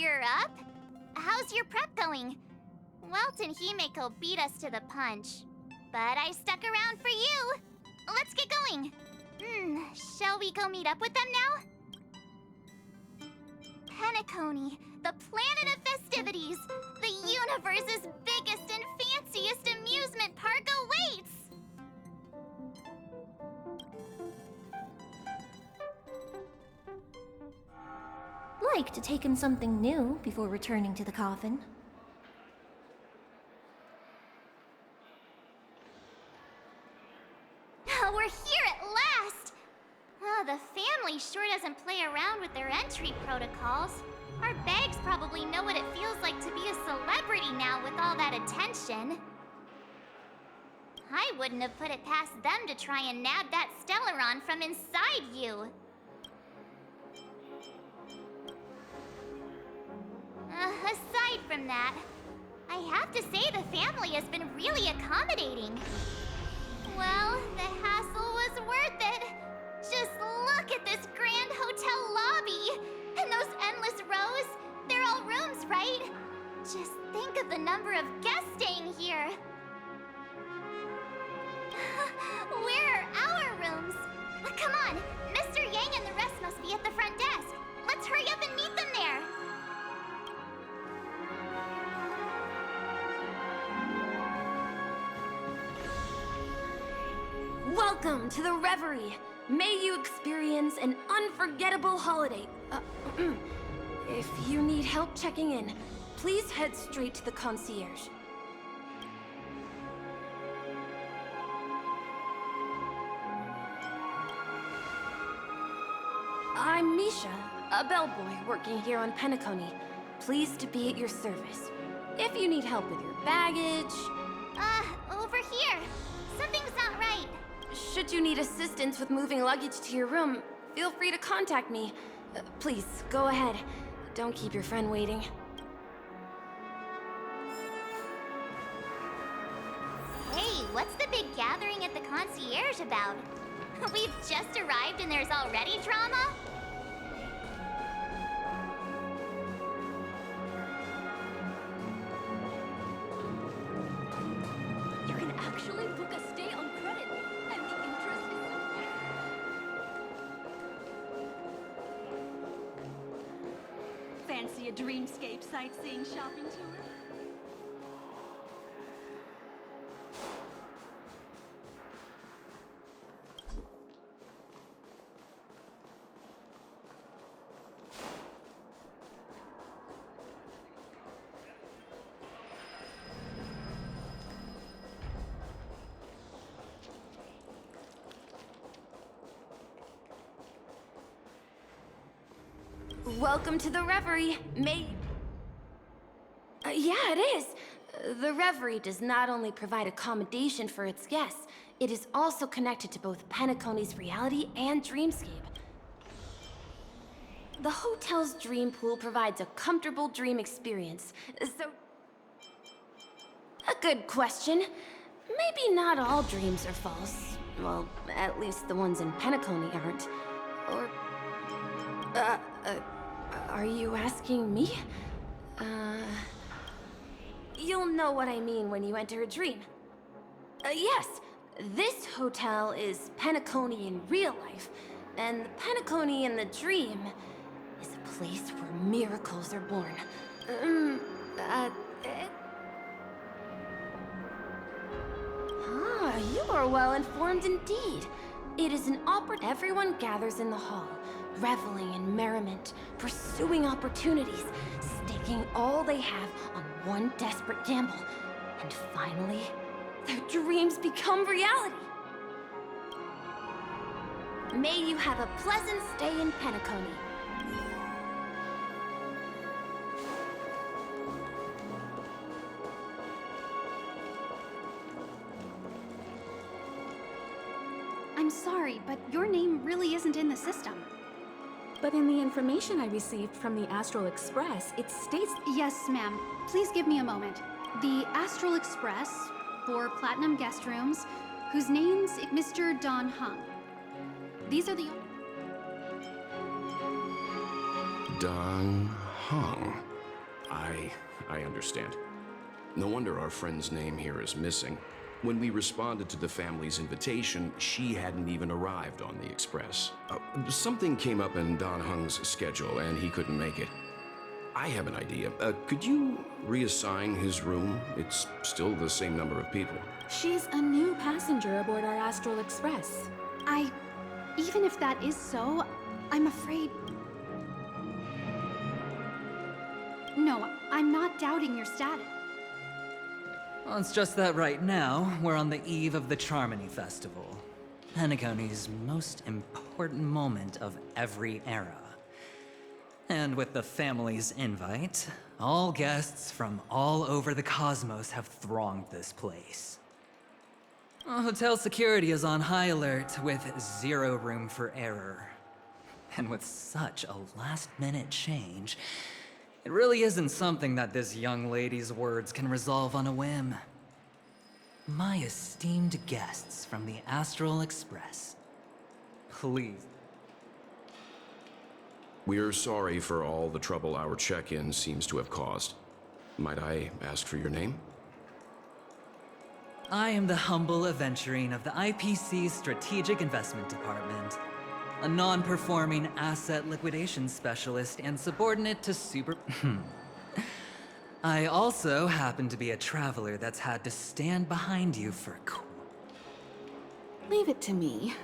you're up. How's your prep going? Welt and Himeko beat us to the punch, but I stuck around for you. Let's get going. Shall we go meet up with them now? Penacony, the planet of festivities. The universe's biggest and fanciest amusement park awaits. Like to take in something new before returning to the coffin. We're here at last! The family sure doesn't play around with their entry protocols. Our bags probably know what it feels like to be a celebrity now with all that attention. I wouldn't have put it past them to try and nab that Stellaron from inside you. Aside from that, I have to say the family has been really accommodating. Well, the hassle was worth it. Just look at this grand hotel lobby. And those endless rows. They're all rooms, right? Just think of the number of guests staying here. Where are our rooms? Come on, Mr. Yang and the rest must be at the front desk. Let's hurry up and meet them there. Welcome to the Reverie. May you experience an unforgettable holiday. If you need help checking in, please head straight to the concierge. I'm Misha, a bellboy working here on Penacony. Pleased to be at your service. If you need help with your baggage... Over here. Something's not right. Should you need assistance with moving luggage to your room, feel free to contact me. Please, go ahead. Don't keep your friend waiting. Hey, what's the big gathering at the concierge about? We've just arrived and there's already drama? You can actually book a stay on credit, and the interest is... Fancy a dreamscape sightseeing shopping tour? Welcome to the Reverie. Yeah, it is. The Reverie does not only provide accommodation for its guests, it is also connected to both Penacony's reality and dreamscape. The hotel's dream pool provides a comfortable dream experience, so... A good question. Maybe not all dreams are false. Well, at least the ones in Penacony aren't. Or... Are you asking me? You'll know what I mean when you enter a dream. Yes, this hotel is Penacony in real life, and the Penacony in the dream is a place where miracles are born. You are well informed indeed. It is an opera. Everyone gathers in the hall, reveling in merriment, pursuing opportunities, staking all they have on one desperate gamble. And finally, their dreams become reality. May you have a pleasant stay in Penacony. I'm sorry, but your name really isn't in the system. But in the information I received from the Astral Express, it states... Yes, ma'am. Please give me a moment. The Astral Express, for Platinum Guest Rooms, whose name's Mr. Don Hung. These are the... Don Hung. I understand. No wonder our friend's name here is missing. When we responded to the family's invitation, she hadn't even arrived on the express. Something came up in Don Hung's schedule, and he couldn't make it. I have an idea. Could you reassign his room? It's still the same number of people. She's a new passenger aboard our Astral Express. Even if that is so, I'm afraid... No, I'm not doubting your status. Well, it's just that right now, we're on the eve of the Charmony Festival. Penacony's most important moment of every era. And with the family's invite, all guests from all over the cosmos have thronged this place. Hotel security is on high alert with zero room for error. And with such a last-minute change, it really isn't something that this young lady's words can resolve on a whim. My esteemed guests from the Astral Express, please. We're sorry for all the trouble our check-in seems to have caused. Might I ask for your name? I am the humble aventurine of the IPC's Strategic Investment Department, a non-performing asset liquidation specialist and subordinate to I also happen to be a traveler that's had to stand behind you for Leave it to me.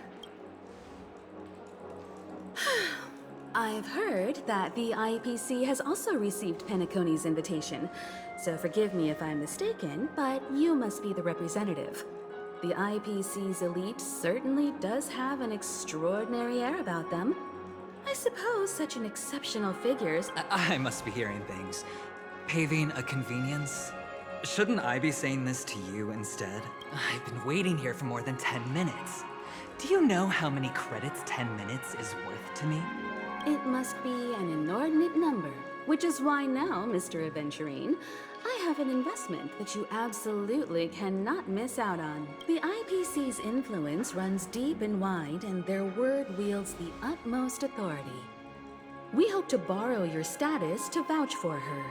I've heard that the IPC has also received Penacony's invitation, so forgive me if I'm mistaken, but you must be the representative. The IPC's elite certainly does have an extraordinary air about them. I suppose such an exceptional figure's... I must be hearing things. Paving a convenience? Shouldn't I be saying this to you instead? I've been waiting here for more than 10 minutes. Do you know how many credits 10 minutes is worth to me? It must be an inordinate number, which is why now, Mr. Aventurine, I have an investment that you absolutely cannot miss out on. The IPC's influence runs deep and wide, and their word wields the utmost authority. We hope to borrow your status to vouch for her.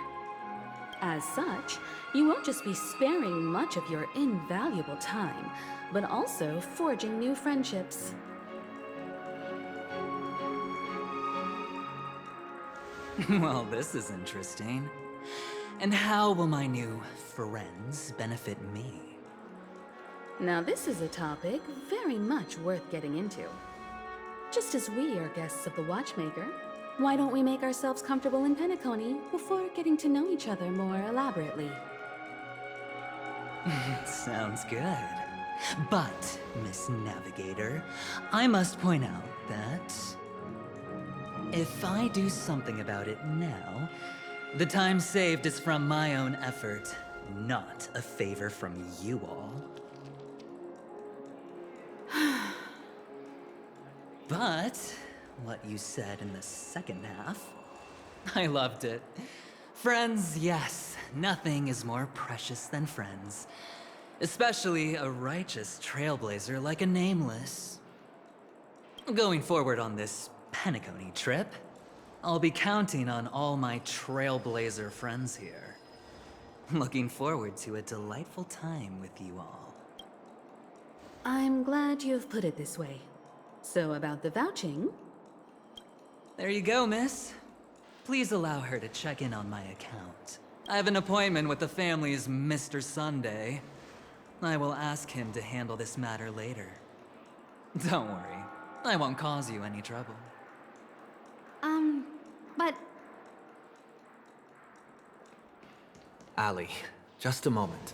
As such, you won't just be sparing much of your invaluable time, but also forging new friendships. Well, this is interesting. And how will my new friends benefit me? Now this is a topic very much worth getting into. Just as we are guests of the Watchmaker, why don't we make ourselves comfortable in Penacony before getting to know each other more elaborately? Sounds good. But, Miss Navigator, I must point out that if I do something about it now, the time saved is from my own effort, not a favor from you all. But what you said in the second half, I loved it. Friends, yes, nothing is more precious than friends. Especially a righteous trailblazer like a Nameless. Going forward on this Penacony trip, I'll be counting on all my trailblazer friends here. Looking forward to a delightful time with you all. I'm glad you've put it this way. So about the vouching... There you go, miss. Please allow her to check in on my account. I have an appointment with the family's Mr. Sunday. I will ask him to handle this matter later. Don't worry, I won't cause you any trouble. But... Ali, just a moment.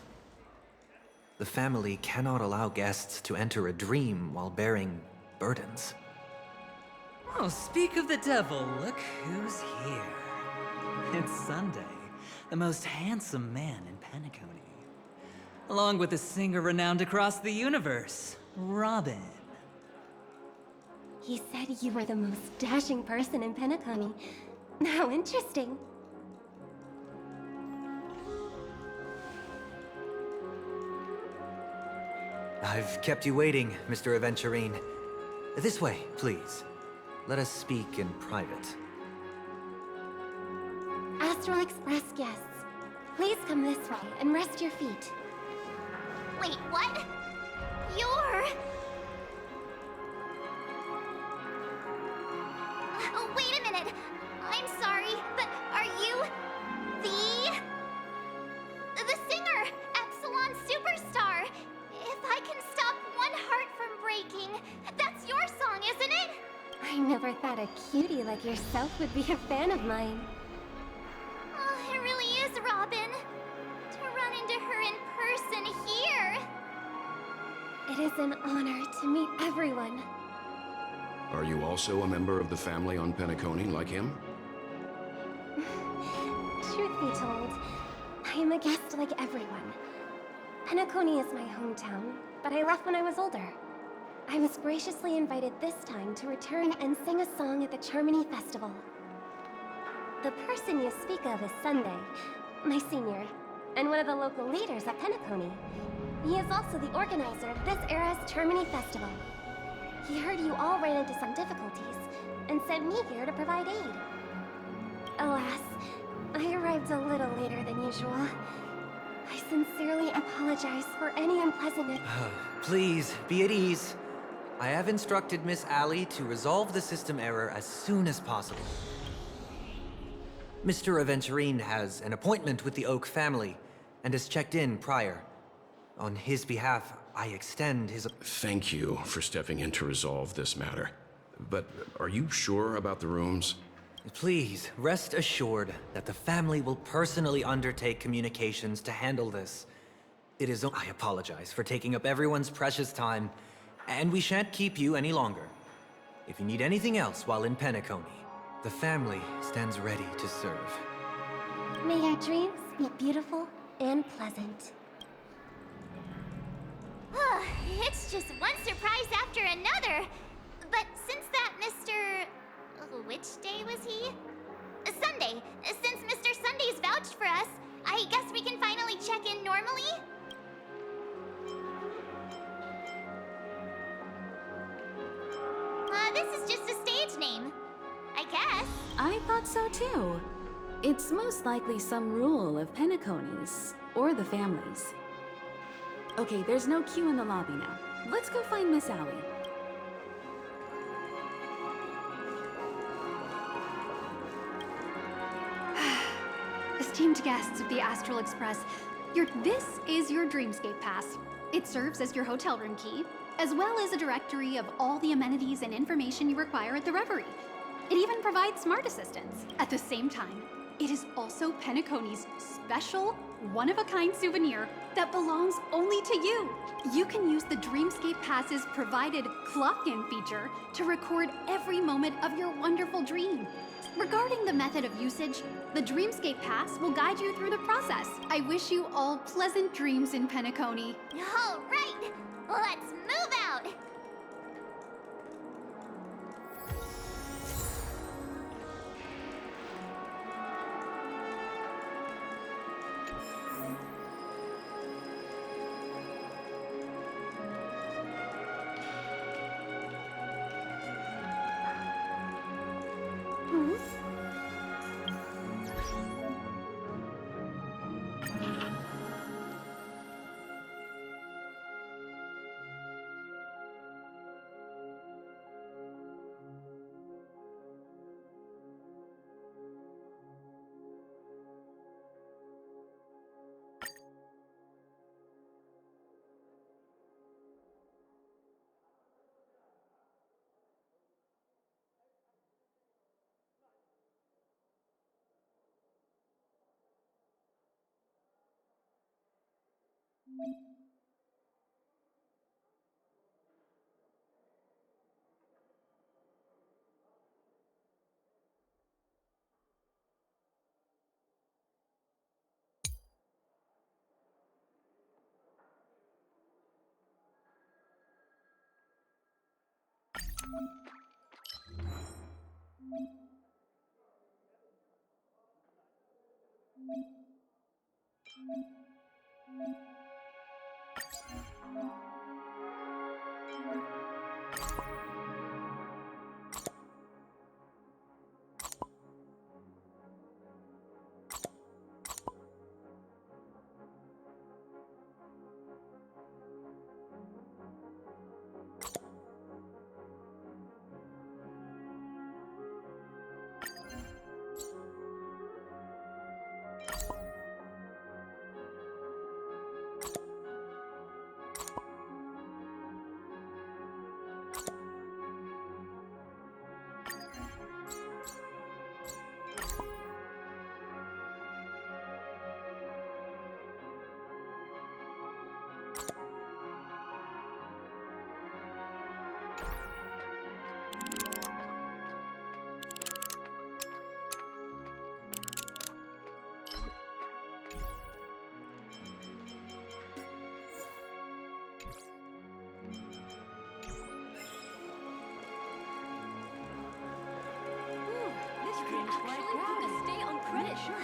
The family cannot allow guests to enter a dream while bearing burdens. Oh, speak of the devil, look who's here. It's Sunday, the most handsome man in Penacony. Along with a singer renowned across the universe, Robin. He said you were the most dashing person in Penacony. How interesting. I've kept you waiting, Mr. Aventurine. This way, please. Let us speak in private. Astral Express guests, Please come this way and rest your feet. Wait, what? You're... Wait a minute. I'm sorry, but are you... The singer, Epsilon Superstar. If I can stop one heart from breaking, that's your song, isn't it? I never thought a cutie like yourself would be a fan of mine. Oh, it really is, Robin. To run into her in person here. It is an honor to meet everyone. Are you also a member of the family on Penacony like him? Truth be told, I am a guest like everyone. Penacony is my hometown, but I left when I was older. I was graciously invited this time to return and sing a song at the Charmony Festival. The person you speak of is Sunday, my senior, and one of the local leaders at Penacony. He is also the organizer of this era's Charmony Festival. He heard you all ran into some difficulties, and sent me here to provide aid. Alas, I arrived a little later than usual. I sincerely apologize for any unpleasantness. Please, be at ease. I have instructed Miss Allie to resolve the system error as soon as possible. Mr. Aventurine has an appointment with the Oak family, and has checked in prior. On his behalf, I extend his... Thank you for stepping in to resolve this matter. But are you sure about the rooms? Please, rest assured that the family will personally undertake communications to handle this. It is... I apologize for taking up everyone's precious time, and we shan't keep you any longer. If you need anything else while in Penacony, the family stands ready to serve. May your dreams be beautiful and pleasant. It's just one surprise after another. But since that Mr... Which day was he? Sunday. Since Mr. Sunday's vouched for us, I guess we can finally check in normally? This is just a stage name. I guess. I thought so too. It's most likely some rule of Penacony's, or the family's. Okay, there's no queue in the lobby now. Let's go find Miss Allie. Esteemed guests of the Astral Express, this is your Dreamscape Pass. It serves as your hotel room key, as well as a directory of all the amenities and information you require at the Reverie. It even provides smart assistants. At the same time, it is also Penacony's special, one-of-a-kind souvenir that belongs only to you. You can use the Dreamscape Pass's provided clock-in feature to record every moment of your wonderful dream. Regarding the method of usage, the Dreamscape Pass will guide you through the process. I wish you all pleasant dreams in Penacony. All right, let's move out.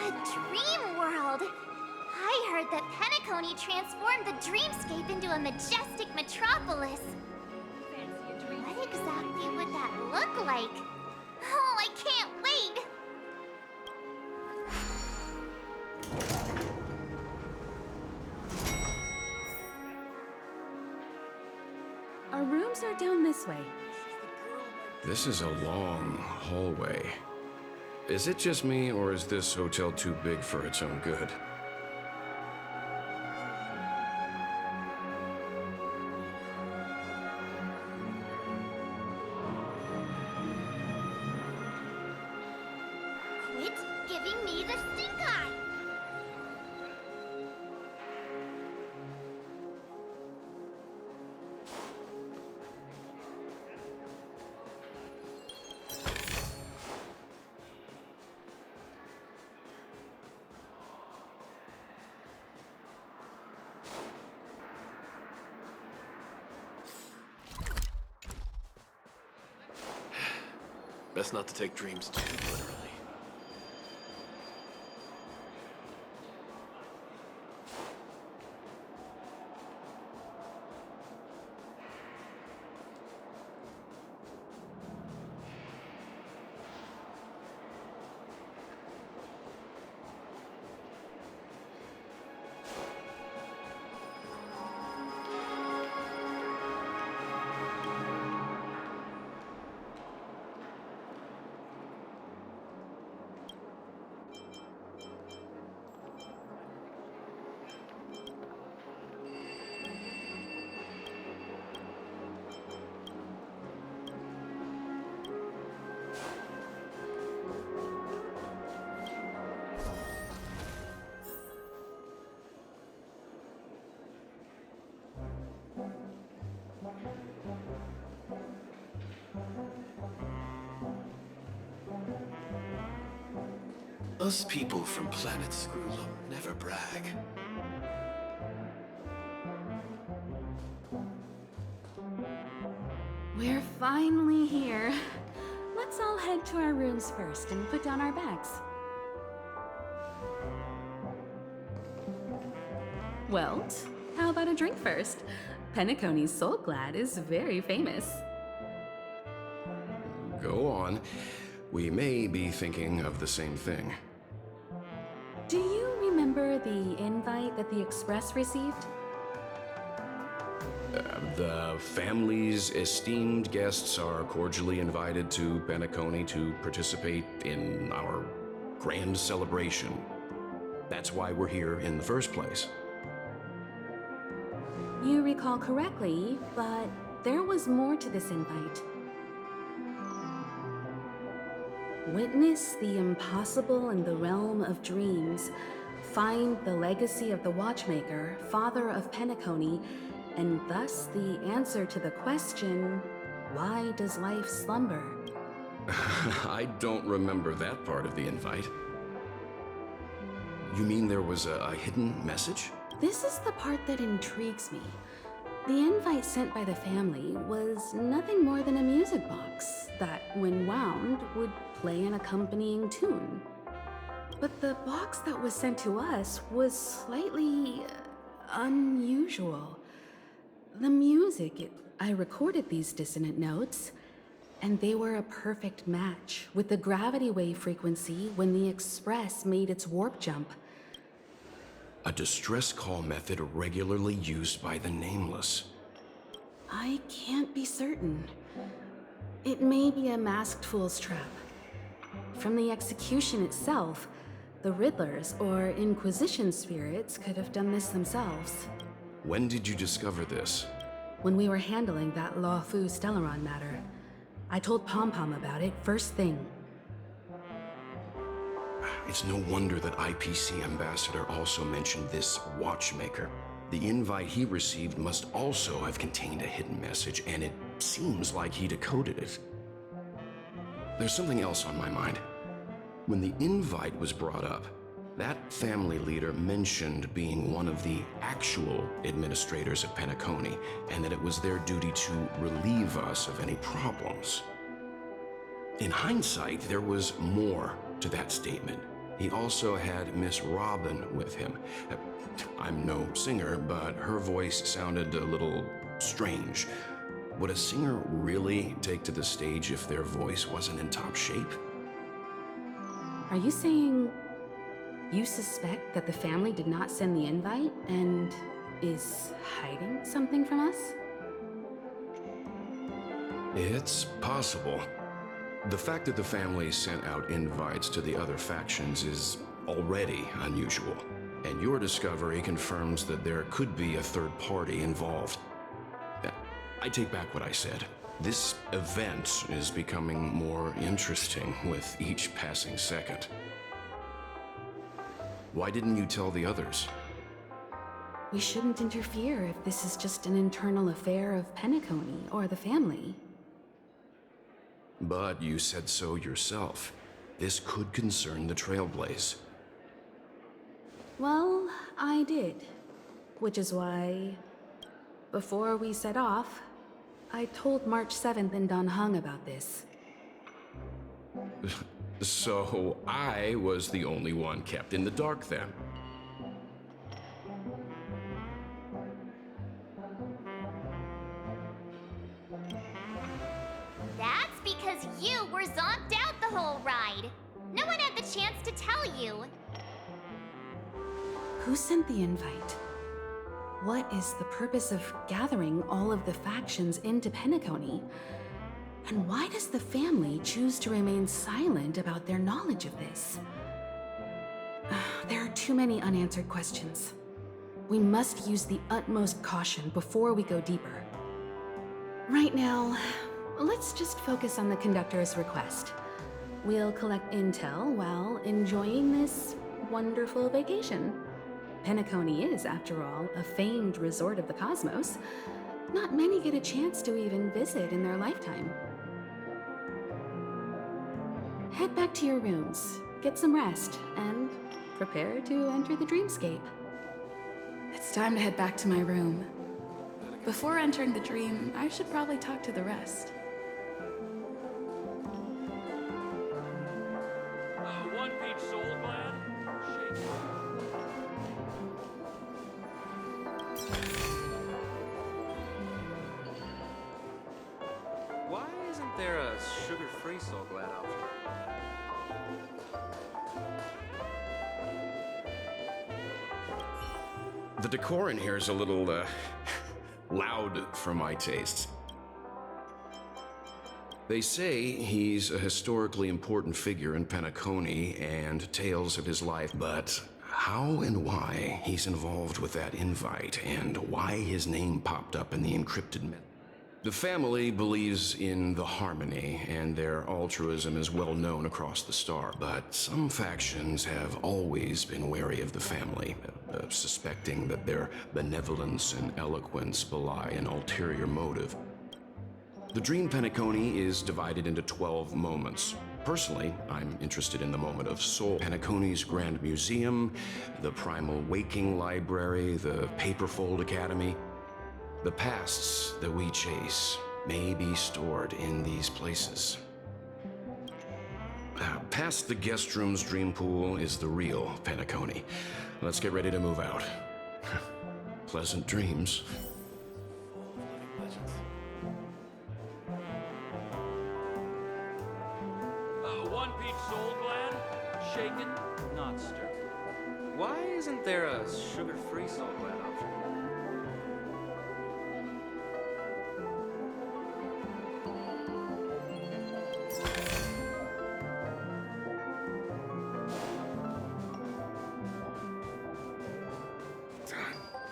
A dream world! I heard that Penacony transformed the dreamscape into a majestic metropolis. What exactly would that look like? Oh, I can't wait! Our rooms are down this way. This is a long hallway. Is it just me, or is this hotel too big for its own good? Quit giving me the stink eye! Best not to take dreams too literally. Us people from planet Screwlum never brag. We're finally here. Let's all head to our rooms first and put down our bags. Well, how about a drink first? Penacony's Soul Glad is very famous. Go on. We may be thinking of the same thing. Do you remember the invite that the Express received? The family's esteemed guests are cordially invited to Penacony to participate in our grand celebration. That's why we're here in the first place. You recall correctly, but there was more to this invite. Witness the impossible in the realm of dreams. Find the legacy of the Watchmaker, father of Penacony, and thus the answer to the question, why does life slumber? I don't remember that part of the invite. You mean there was a hidden message? This is the part that intrigues me. The invite sent by the family was nothing more than a music box that, when wound, would play an accompanying tune. But the box that was sent to us was slightly unusual. The music, I recorded these dissonant notes, and they were a perfect match with the gravity wave frequency when the Express made its warp jump. A distress call method regularly used by the Nameless. I can't be certain. It may be a masked fool's trap. From the execution itself, the Riddlers or Inquisition spirits could have done this themselves. When did you discover this? When we were handling that Lawfu Stellaron matter. I told Pom-Pom about it first thing. It's no wonder that IPC Ambassador also mentioned this Watchmaker. The invite he received must also have contained a hidden message, and it seems like he decoded it. There's something else on my mind. When the invite was brought up, that family leader mentioned being one of the actual administrators of Penacony, and that it was their duty to relieve us of any problems. In hindsight, there was more to that statement. He also had Miss Robin with him. I'm no singer, but her voice sounded a little strange. Would a singer really take to the stage if their voice wasn't in top shape? Are you saying you suspect that the family did not send the invite and is hiding something from us? It's possible. The fact that the family sent out invites to the other factions is already unusual, and your discovery confirms that there could be a third party involved. I take back what I said. This event is becoming more interesting with each passing second. Why didn't you tell the others? We shouldn't interfere if this is just an internal affair of Penacony or the family. But you said so yourself. This could concern the Trailblaze. Well, I did. Which is why, before we set off, I told March 7th and Don Hung about this. So I was the only one kept in the dark then. That's because you were zonked out the whole ride. No one had the chance to tell you. Who sent the invite? What is the purpose of gathering all of the factions into Penacony? And why does the family choose to remain silent about their knowledge of this? There are too many unanswered questions. We must use the utmost caution before we go deeper. Right now, let's just focus on the conductor's request. We'll collect intel while enjoying this wonderful vacation. Penacony is, after all, a famed resort of the cosmos. Not many get a chance to even visit in their lifetime. Head back to your rooms, get some rest, and prepare to enter the dreamscape. It's time to head back to my room. Before entering the dream, I should probably talk to the rest. One-page soul glad? Why isn't there a sugar-free soul glad option? The decor in here is a little, loud for my tastes. They say he's a historically important figure in Penacony and tales of his life, but how and why he's involved with that invite and why his name popped up in the encrypted message. The family believes in the harmony, and their altruism is well known across the star. But some factions have always been wary of the family, suspecting that their benevolence and eloquence belie an ulterior motive. The Dream Penacony is divided into 12 moments. Personally, I'm interested in the moment of Soul. Penacony's Grand Museum, the Primal Waking Library, the Paperfold Academy. The pasts that we chase may be stored in these places. Past the guest room's dream pool is the real Penacony. Let's get ready to move out. Pleasant dreams. One-page soul glad? Shaken, not stirred. Why isn't there a sugar-free soul glad option?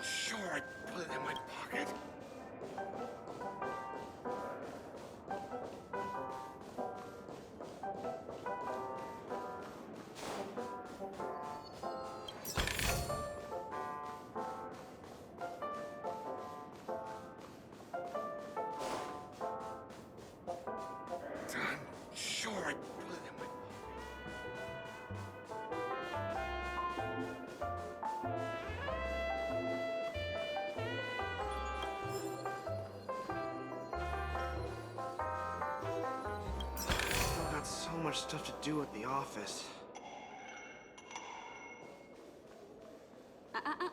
Sure, I put it in my pocket. I'm sure I put it in my I've got so much stuff to do at the office.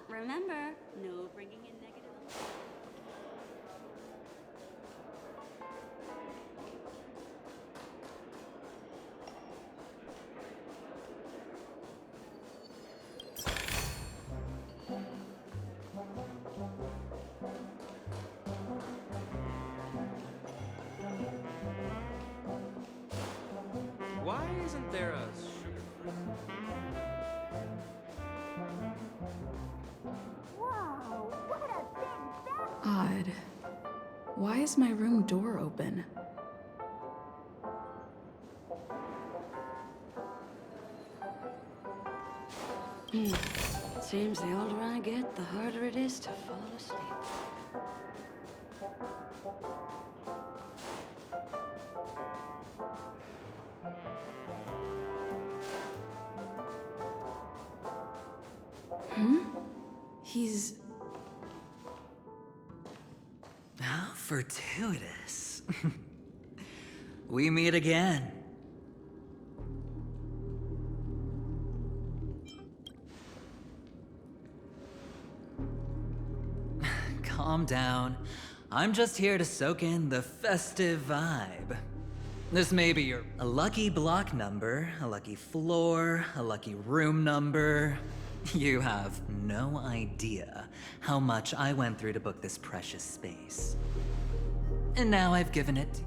Remember, no bringing in negative. Why isn't there a sugar-free? Odd. Why is my room door open? Seems the older I get, the harder it is to fall asleep. He's... How fortuitous. We meet again. Calm down. I'm just here to soak in the festive vibe. This may be a lucky block number, a lucky floor, a lucky room number. You have no idea how much I went through to book this precious space. And now I've given it.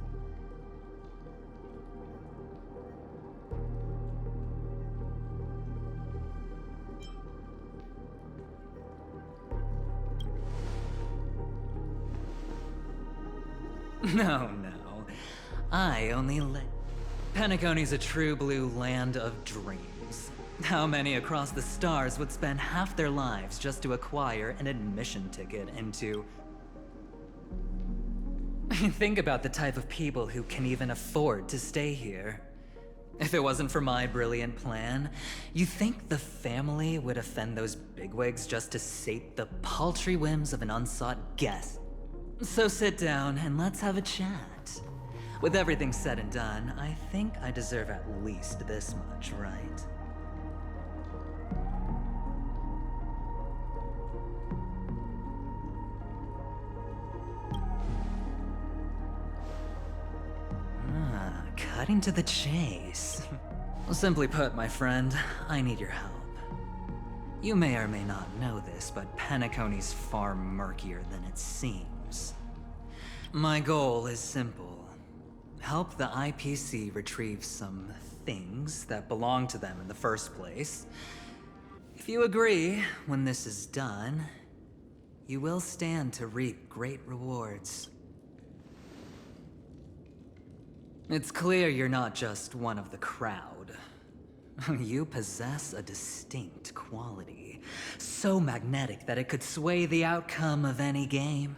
No. I only let. Penacony's a true blue land of dreams. How many across the stars would spend half their lives just to acquire an admission ticket into... Think about the type of people who can even afford to stay here. If it wasn't for my brilliant plan, you think the family would offend those bigwigs just to sate the paltry whims of an unsought guest? So sit down and let's have a chat. With everything said and done, I think I deserve at least this much, right? Cutting to the chase. Simply put, my friend, I need your help. You may or may not know this, but Penacony's far murkier than it seems. My goal is simple. Help the IPC retrieve some things that belong to them in the first place. If you agree, when this is done, you will stand to reap great rewards. It's clear you're not just one of the crowd. You possess a distinct quality, so magnetic that it could sway the outcome of any game.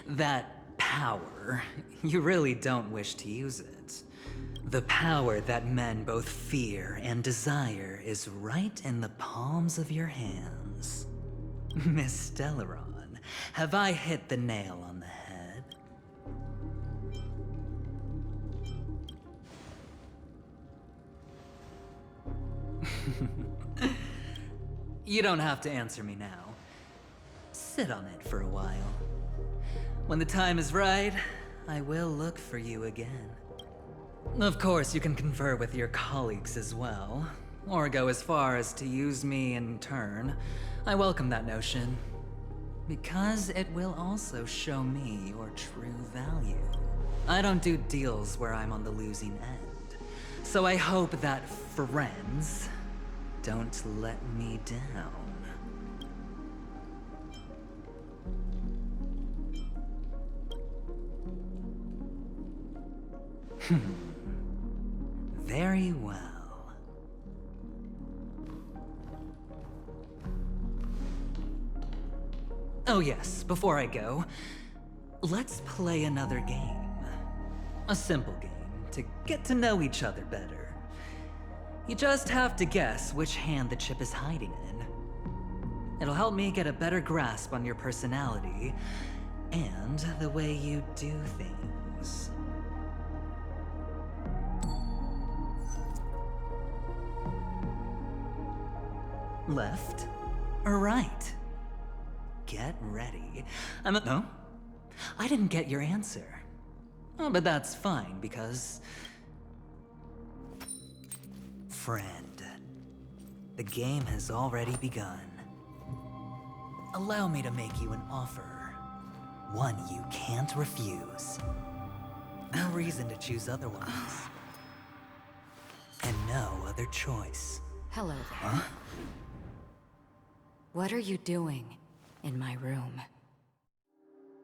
That power, you really don't wish to use it. The power that men both fear and desire is right in the palms of your hands. Miss Stellaron, have I hit the nail on the head? You don't have to answer me now. Sit on it for a while. When the time is right, I will look for you again. Of course, you can confer with your colleagues as well, or go as far as to use me in turn. I welcome that notion, because it will also show me your true value. I don't do deals where I'm on the losing end, so I hope that friends don't let me down. Very well. Oh yes, before I go, let's play another game. A simple game to get to know each other better. You just have to guess which hand the chip is hiding in. It'll help me get a better grasp on your personality and the way you do things. Left or right? get ready. No? I didn't get your answer. Oh, but that's fine, because... Friend, the game has already begun. Allow me to make you an offer. One you can't refuse. No reason to choose otherwise. And no other choice. Hello there. Huh? What are you doing in my room?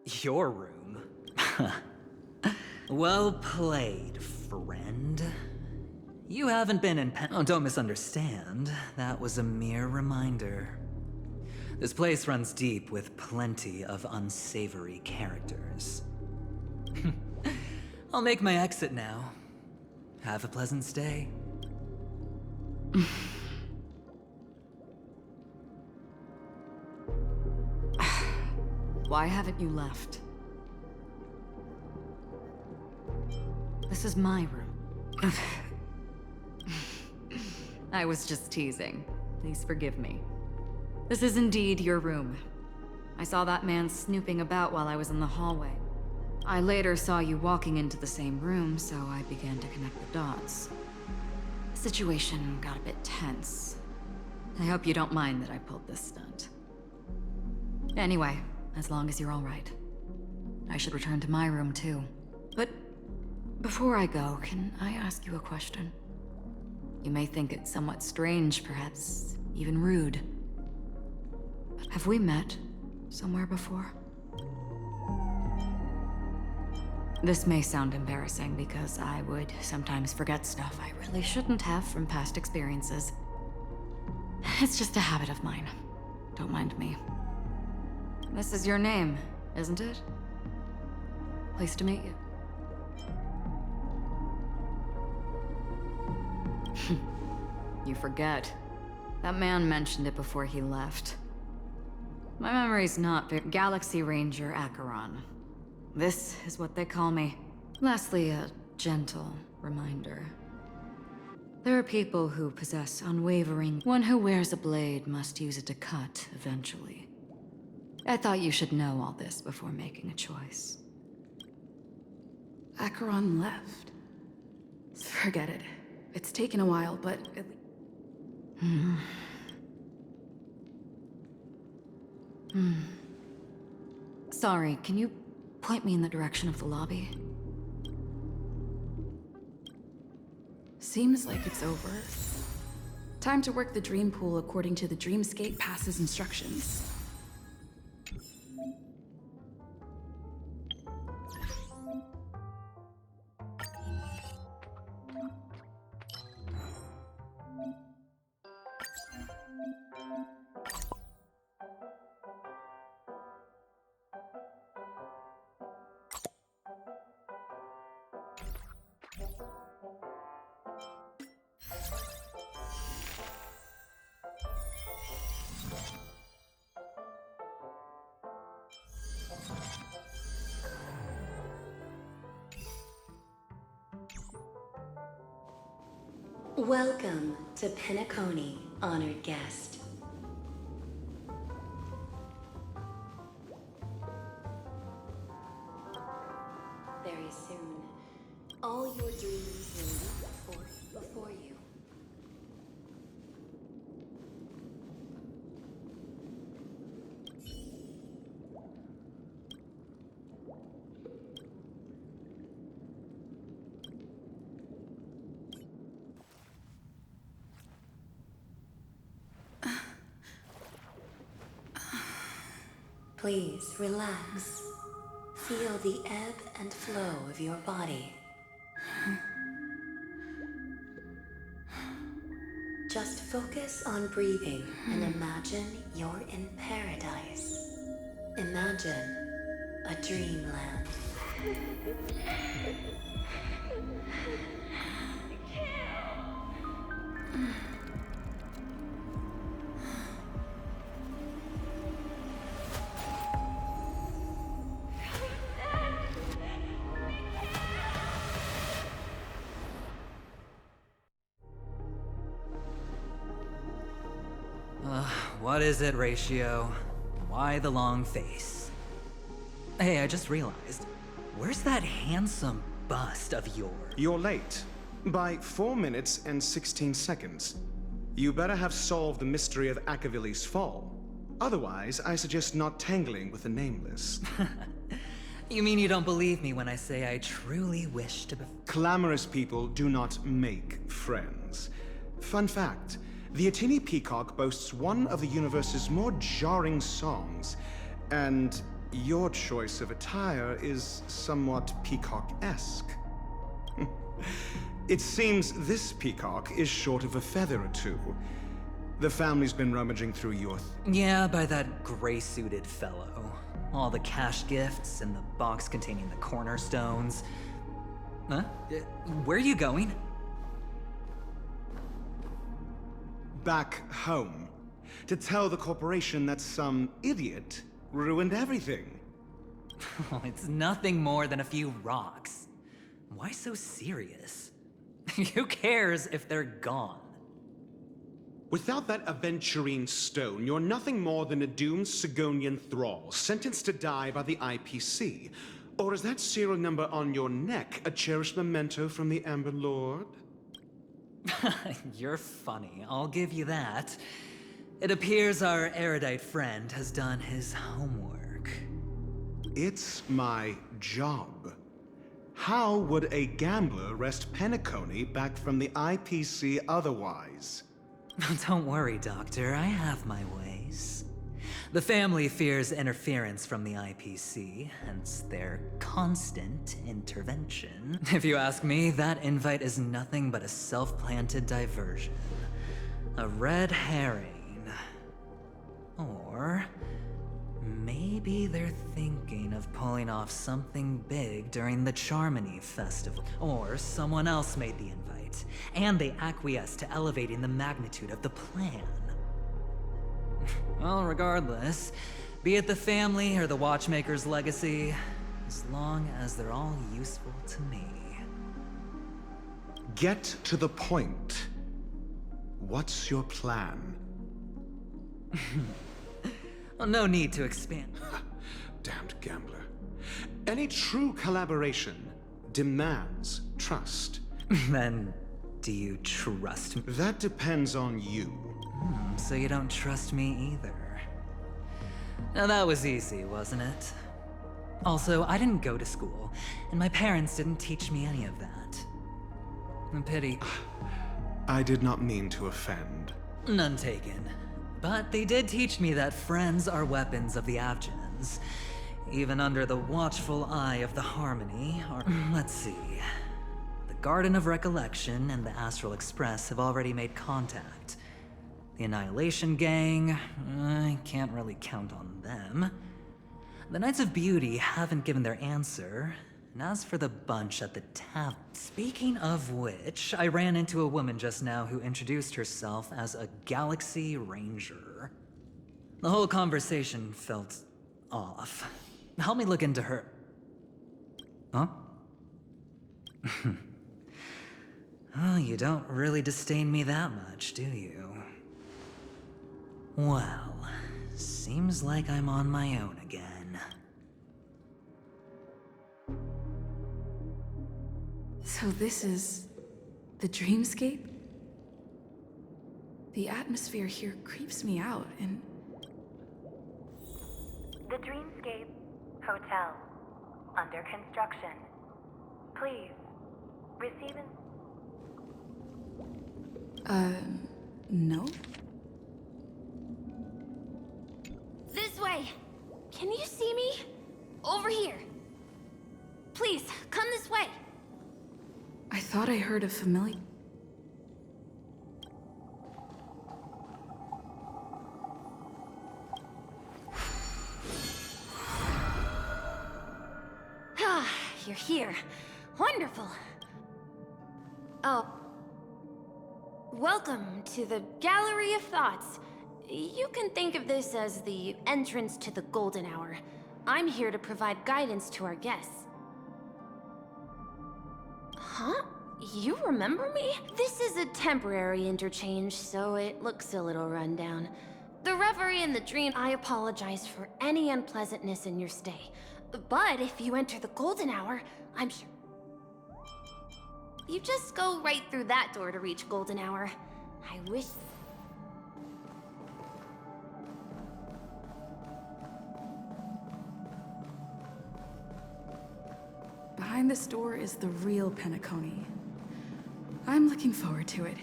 Your room? Well played, friend. You haven't been in Oh, don't misunderstand. That was a mere reminder. This place runs deep with plenty of unsavory characters. I'll make my exit now. Have a pleasant stay. Why haven't you left? This is my room. I was just teasing. Please forgive me. This is indeed your room. I saw that man snooping about while I was in the hallway. I later saw you walking into the same room, so I began to connect the dots. The situation got a bit tense. I hope you don't mind that I pulled this stunt. Anyway, as long as you're all right. I should return to my room too. But before I go, can I ask you a question? You may think it somewhat strange, perhaps even rude. Have we met somewhere before? This may sound embarrassing because I would sometimes forget stuff I really shouldn't have from past experiences. It's just a habit of mine. Don't mind me. This is your name, isn't it? Pleased to meet you. You forget. That man mentioned it before he left. My memory's not big. Galaxy Ranger Acheron. This is what they call me. Lastly, a gentle reminder. There are people who possess unwavering... One who wears a blade must use it to cut, eventually. I thought you should know all this before making a choice. Acheron left. Forget it. It's taken a while, but... Sorry, can you point me in the direction of the lobby? Seems like it's over. Time to work the dream pool according to the Dreamscape Pass's instructions. Welcome to Penacony, honored guest. Very soon, all your dreams will leap forth before you. Please relax. Feel the ebb and flow of your body. Just focus on breathing and imagine you're in paradise. Imagine a dreamland. What is it, Ratio? why the long face? Hey, I just realized, where's that handsome bust of yours? You're late. By 4 minutes and 16 seconds. You better have solved the mystery of Akavili's fall. Otherwise, I suggest not tangling with the nameless. You mean you don't believe me when I say I truly wish to be... Clamorous people do not make friends. Fun fact, the Atini Peacock boasts one of the universe's more jarring songs, and your choice of attire is somewhat peacock-esque. It seems this peacock is short of a feather or two. The family's been rummaging through your... Yeah, by that gray-suited fellow. All the cash gifts and the box containing the cornerstones. Huh? Where are you going? Back home. To tell the corporation that some idiot ruined everything. Oh, it's nothing more than a few rocks. Why so serious? Who cares if they're gone? Without that aventurine stone, you're nothing more than a doomed Sigonian thrall, sentenced to die by the IPC. Or is that serial number on your neck a cherished memento from the Amber Lord? You're funny, I'll give you that. It appears our erudite friend has done his homework. It's my job. How would a gambler wrest Penacony back from the IPC otherwise? Don't worry, Doctor. I have my ways. The family fears interference from the IPC, hence their constant intervention. If you ask me, that invite is nothing but a self-planted diversion. A red herring. Or maybe they're thinking of pulling off something big during the Charmony Festival. Or someone else made the invite, and they acquiesced to elevating the magnitude of the plan. Well, regardless, be it the family or the Watchmaker's legacy, as long as they're all useful to me. Get to the point. What's your plan? Well, no need to expand. Damned gambler. Any true collaboration demands trust. Then, do you trust me? That depends on you. So you don't trust me either. Now that was easy, wasn't it? Also, I didn't go to school, and my parents didn't teach me any of that. A pity. I did not mean to offend. None taken. But they did teach me that friends are weapons of the Abgens, even under the watchful eye of the Harmony. Or, let's see. The Garden of Recollection and the Astral Express have already made contact. The Annihilation Gang, I can't really count on them. The Knights of Beauty haven't given their answer. And as for the bunch at the tavern... Speaking of which, I ran into a woman just now who introduced herself as a Galaxy Ranger. The whole conversation felt off. Help me look into her... Huh? Oh, you don't really disdain me that much, do you? Well, seems like I'm on my own again. So this is the dreamscape? The atmosphere here creeps me out, and... The Dreamscape Hotel. Under construction. Please, receive no? This way! Can you see me? Over here. Please, come this way. I thought I heard a familiar... Ah, you're here. Wonderful. Oh. Welcome to the Gallery of Thoughts. You can think of this as the entrance to the Golden Hour. I'm here to provide guidance to our guests. Huh? You remember me? This is a temporary interchange, so it looks a little rundown. The reverie and the dream, I apologize for any unpleasantness in your stay. But if you enter the golden hour, I'm sure... You just go right through that door to reach golden hour. I wish... Behind this door is the real Penacony. I'm looking forward to it.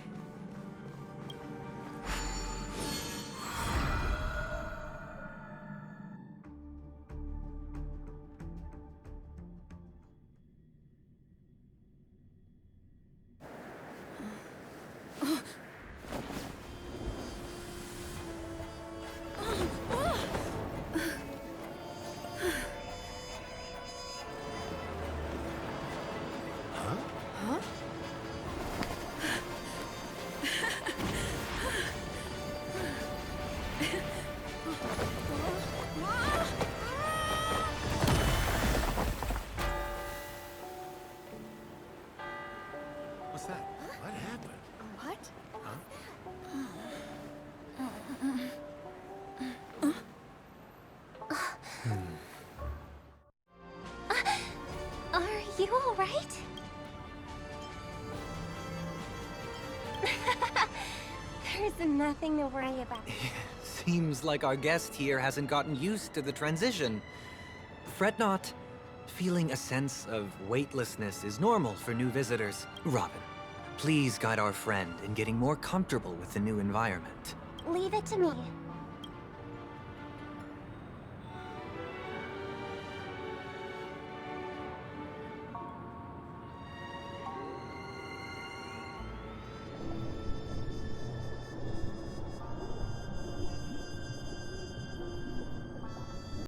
What's that? What happened? What? Are you all right? There's nothing to worry about. Seems like our guest here hasn't gotten used to the transition. Fret not. Feeling a sense of weightlessness is normal for new visitors. Robin, please guide our friend in getting more comfortable with the new environment. Leave it to me.